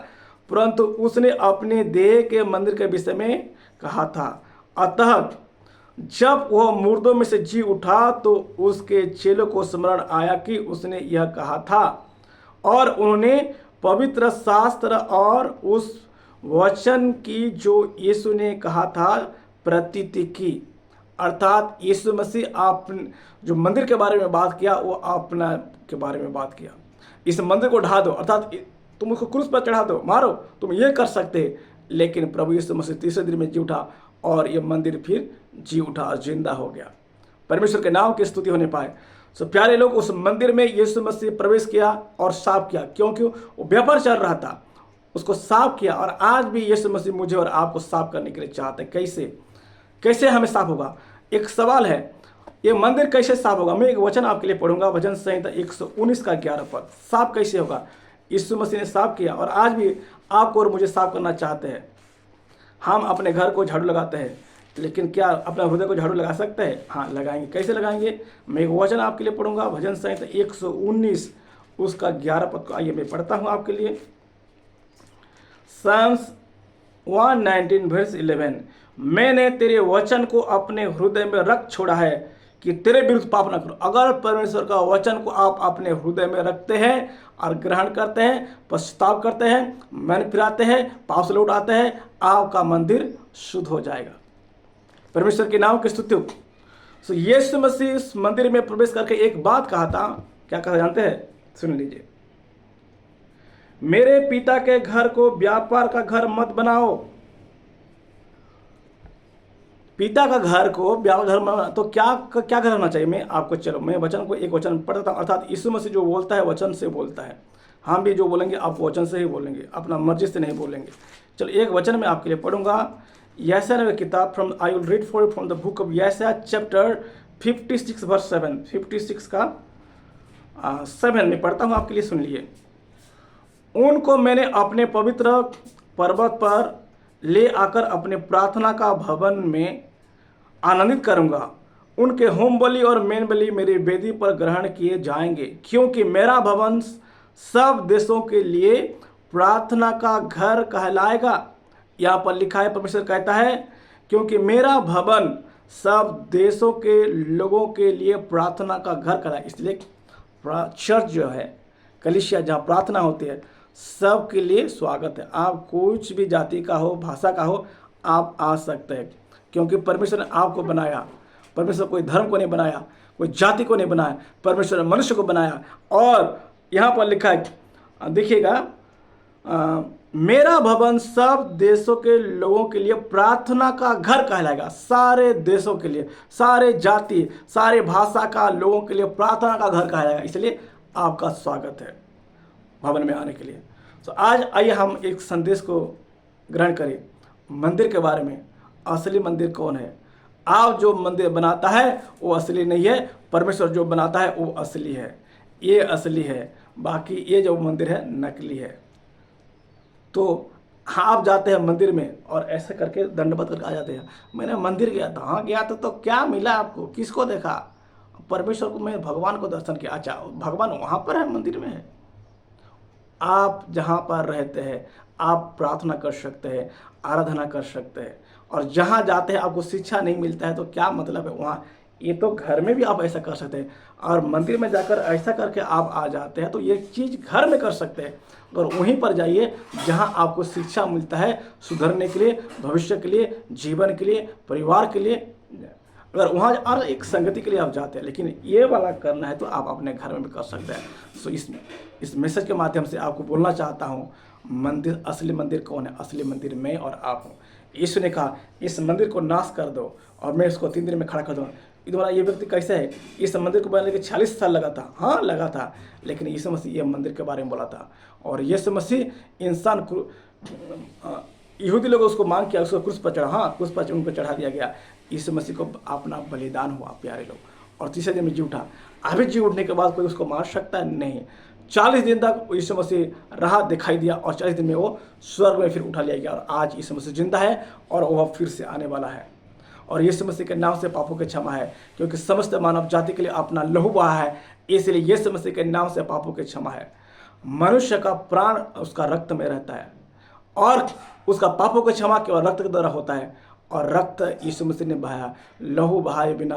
परंतु उसने अपने देह के मंदिर के विषय में कहा था। अतः जब वह मुर्दों में से जी उठा तो उसके चेलों को स्मरण आया कि उसने यह कहा था, और उन्होंने पवित्र शास्त्र और उस वचन की जो यीशु ने कहा था प्रतीति की। अर्थात यीशु मसीह आप जो मंदिर के बारे में बात किया, वो अपना के बारे में बात किया। इस मंदिर को ढा दो, अर्थात तुम उसको क्रूस पर चढ़ा दो, मारो, तुम ये कर सकते हैं। लेकिन प्रभु यीशु मसीह तीसरे दिन में जी उठा, और ये मंदिर फिर जी उठा, जिंदा हो गया। परमेश्वर के नाम की स्तुति होने पाए। सो प्यारे लोग, उस मंदिर में यीशु मसीह प्रवेश किया और साफ किया, क्योंकि वो व्यापार चल रहा था, उसको साफ किया। और आज भी यीशु मसीह मुझे और आपको साफ करने के लिए चाहते हैं। कैसे हमें साफ होगा? एक सवाल है, ये मंदिर कैसे साफ होगा? मैं एक वचन आपके लिए पढ़ूंगा, भजन संहिता 119 का 11 पद। साफ कैसे होगा? यीशु मसीह ने साफ किया, और आज भी आपको और मुझे साफ करना चाहते हैं। हम अपने घर को झाड़ू लगाते हैं, लेकिन क्या अपना हृदय को झाड़ू लगा सकते हैं? हाँ, लगाएंगे। कैसे लगाएंगे? मैं एक वचन आपके लिए पढ़ूंगा, भजन संहिता 119 उसका 11 पद को। आइए मैं पढ़ता हूँ आपके लिए। Psalms 119 verse 11। मैंने तेरे वचन को अपने हृदय में रख छोड़ा है कि तेरे विरुद्ध पाप न करो। अगर परमेश्वर का वचन को आप अपने हृदय में रखते हैं और ग्रहण करते हैं, पश्चाताप करते हैं, मन फिराते हैं, पाप से लौट आते हैं, आपका मंदिर शुद्ध हो जाएगा। परमेश्वर के नाम की स्तुति हो। सो यीशु मसीह इस मंदिर में प्रवेश करके एक बात कहा था। क्या कहा जानते हैं? सुन लीजिए, मेरे पिता के घर को व्यापार का घर मत बनाओ। पिता का घर को व्यापार घर बनाना, तो क्या घर होना चाहिए? मैं आपको, चलो मैं वचन को एक वचन पढ़ता हूँ। अर्थात यीशु मसीह जो बोलता है वचन से बोलता है। हम भी जो बोलेंगे आप वचन से ही बोलेंगे, अपना मर्जी से नहीं बोलेंगे। चलो एक वचन मैं आपके लिए पढ़ूंगा, यशायाह की किताब from I will read for from the book of यशायाह चैप्टर 56 वर्स 7। 56 का 7 में पढ़ता हूँ आपके लिए, सुन लिए। उनको मैंने अपने पवित्र पर्वत पर ले आकर अपने प्रार्थना का भवन में आनंदित करूंगा। उनके होम बलि और मेन बलि मेरी वेदी पर ग्रहण किए जाएंगे, क्योंकि मेरा भवन सब देशों के लिए प्रार्थना का घर कहलाएगा। यहाँ पर लिखा है, परमेश्वर कहता है क्योंकि मेरा भवन सब देशों के लोगों के लिए प्रार्थना का घर कहलाएगा। इसलिए चर्च जो है, कलीसिया जहाँ प्रार्थना होती है, सब के लिए स्वागत है। आप कुछ भी जाति का हो, भाषा का हो, आप आ सकते हैं, क्योंकि परमेश्वर ने आपको बनाया। परमेश्वर कोई धर्म को नहीं बनाया, कोई जाति को नहीं बनाया, परमेश्वर ने मनुष्य को बनाया। और यहाँ पर लिखा है, देखिएगा, मेरा भवन सब देशों के लोगों के लिए प्रार्थना का घर कहलाएगा। सारे देशों के लिए, सारे जाति, सारे भाषा का लोगों के लिए प्रार्थना का घर कहलाएगा। इसलिए आपका स्वागत है भवन में आने के लिए। तो आज आइए हम एक संदेश को ग्रहण करें मंदिर के बारे में। असली मंदिर कौन है? आप जो मंदिर बनाता है वो असली नहीं है, परमेश्वर जो बनाता है वो असली है। ये असली है, बाकी ये जो मंदिर है नकली है। तो आप जाते हैं मंदिर में और ऐसे करके दंडवत करके आ जाते हैं, मैंने मंदिर गया था। हाँ गया था, तो क्या मिला आपको? किसको देखा? परमेश्वर को, मैं भगवान को दर्शन किया। अच्छा, भगवान वहाँ पर है, मंदिर में है। आप जहाँ पर रहते हैं आप प्रार्थना कर सकते हैं, आराधना कर सकते हैं, और जहाँ जाते हैं आपको शिक्षा नहीं मिलता है तो क्या मतलब है वहाँ? ये तो घर में भी आप ऐसा कर सकते हैं, और मंदिर में जाकर ऐसा करके आप आ जाते हैं, तो ये चीज़ घर में कर सकते हैं। और वहीं पर जाइए जहाँ आपको शिक्षा मिलता है सुधरने के लिए, भविष्य के लिए, जीवन के लिए, परिवार के लिए। अगर वहाँ और एक संगति के लिए आप जाते हैं, लेकिन ये वाला करना है तो आप अपने घर में भी कर सकते हैं। सो इस मैसेज के माध्यम से आपको बोलना चाहता हूँ, मंदिर, असली मंदिर कौन है? असली मंदिर मैं और आप हूँ। यीशु ने कहा इस मंदिर को नाश कर दो और मैं इसको 3 दिन में खड़ा कर दूँगा। तुम्हारा ये व्यक्ति कैसे है? इस मंदिर को बनाने के 40 साल लगा था। हाँ लगा था, लेकिन यीशु मसीह ये मंदिर के बारे में बोला था। और यीशु मसीह इंसान को, यहूदी लोग उसको मांग किया, उसको क्रूस पर चढ़ा। हाँ, क्रूस पर उन पर चढ़ा दिया गया। यीशु मसीह को अपना बलिदान हुआ प्यारे लोग, और तीसरे दिन में जी उठा। अभी जी उठने के बाद कोई उसको मार सकता है? नहीं। 40 दिन तक यीशु मसीह रहा, दिखाई दिया, और 40 दिन में वो स्वर्ग में फिर उठा लिया गया। और आज यीशु मसीह जिंदा है और वह फिर से आने वाला है। और यीशु मसीह के नाम से पापों की क्षमा है, क्योंकि समस्त मानव जाति के लिए अपना लहू बहा है, इसलिए यीशु मसीह के नाम से पापों की क्षमा है। मनुष्य का प्राण उसका रक्त में रहता है, और उसका पापों की क्षमा केवल रक्त के द्वारा होता है। और रक्त यीशु मसीह ने बहाया, लहू बहाए बिना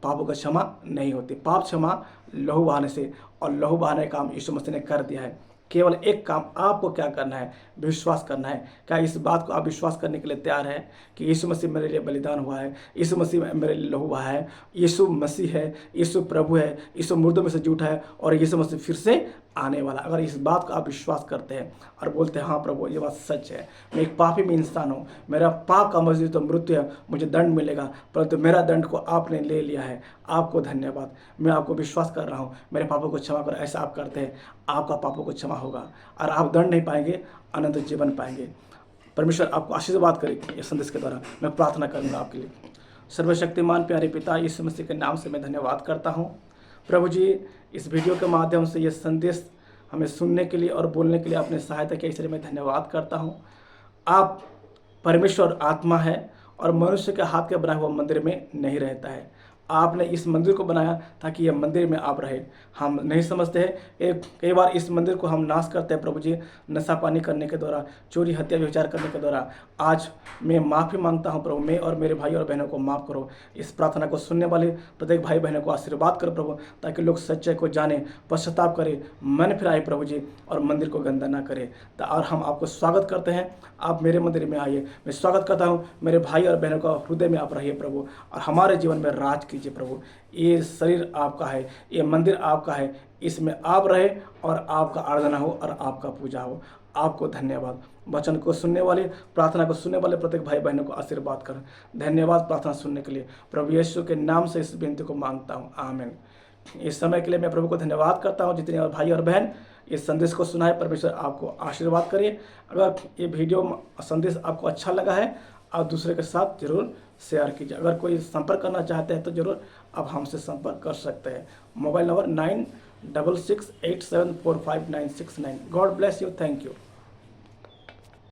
पापों की क्षमा नहीं होती। पाप क्षमा लहू बहाने से, और लहू बहाने का काम यीशु मसीह ने कर दिया है। केवल एक काम आपको क्या करना है? विश्वास करना है। क्या इस बात को आप विश्वास करने के लिए तैयार हैं कि यीशु मसीह मेरे लिए बलिदान हुआ है, यीशु मसीह मेरे लिए लहू बहा है, यीशु मसीह है, यीशु प्रभु है, यीशु मुर्दों में से जी उठा है, और यीशु मसीह फिर से आने वाला? अगर इस बात को आप विश्वास करते हैं और बोलते हैं हाँ प्रभु ये बात सच है, मैं एक पापी में इंसान हूँ, मेरा पाप का मजदूरी तो मृत्यु है, मुझे दंड मिलेगा, परंतु मेरा दंड को आपने ले लिया है, आपको धन्यवाद। मैं आपको विश्वास कर रहा हूँ, मेरे पापों को क्षमा कर। ऐसा आप करते हैं, आपका पापों को क्षमा होगा और आप दंड नहीं पाएंगे, अनंत जीवन पाएंगे। परमेश्वर आपको आशीर्वाद करे इस संदेश के द्वारा। मैं प्रार्थना करूँगा आपके लिए। सर्वशक्तिमान प्यारे पिता, यीशु मसीह के नाम से मैं धन्यवाद करता हूँ प्रभु जी। इस वीडियो के माध्यम से ये संदेश हमें सुनने के लिए और बोलने के लिए आपने सहायता किया, इसलिए मैं धन्यवाद करता हूँ। आप परमेश्वर आत्मा है और मनुष्य के हाथ के बनाए हुआ मंदिर में नहीं रहता है। आपने इस मंदिर को बनाया ताकि यह मंदिर में आप रहे। हम नहीं समझते हैं, कई बार इस मंदिर को हम नाश करते हैं प्रभु जी, नशा पानी करने के द्वारा, चोरी हत्या व्यभिचार करने के द्वारा। आज मैं माफ़ी मांगता हूं प्रभु, मैं और मेरे भाई और बहनों को माफ़ करो। इस प्रार्थना को सुनने वाले प्रत्येक भाई बहनों को आशीर्वाद करो प्रभु, ताकि लोग सच्चाई को जाने, पश्चाताप करें, मन फिराए प्रभु जी, और मंदिर को गंदा ना करें। और हम आपको स्वागत करते हैं, आप मेरे मंदिर में आइए। मैं स्वागत करता हूँ, मेरे भाई और बहनों का हृदय में आप रहिए प्रभु, और हमारे जीवन में राज कीजिए प्रभु। ये शरीर आपका है, ये मंदिर आपका है, इसमें आप रहे और आपका आराधना हो और आपका पूजा हो। आपको धन्यवाद। वचन को सुनने वाले, प्रार्थना को सुनने वाले प्रत्येक भाई बहनों को आशीर्वाद कर। धन्यवाद प्रार्थना सुनने के लिए। प्रभु यीशु के नाम से इस विनती को मांगता हूँ, आमीन। इस समय के लिए मैं प्रभु को धन्यवाद करता हूँ। जितने और भाई और बहन इस संदेश को सुना है, परमेश्वर आपको आशीर्वाद करिए। अगर ये वीडियो संदेश आपको अच्छा लगा है, आप दूसरे के साथ जरूर शेयर कीजिए। अगर कोई संपर्क करना चाहते हैं तो जरूर आप हमसे संपर्क कर सकते हैं। Mobile number 9668745969। God bless you, thank you.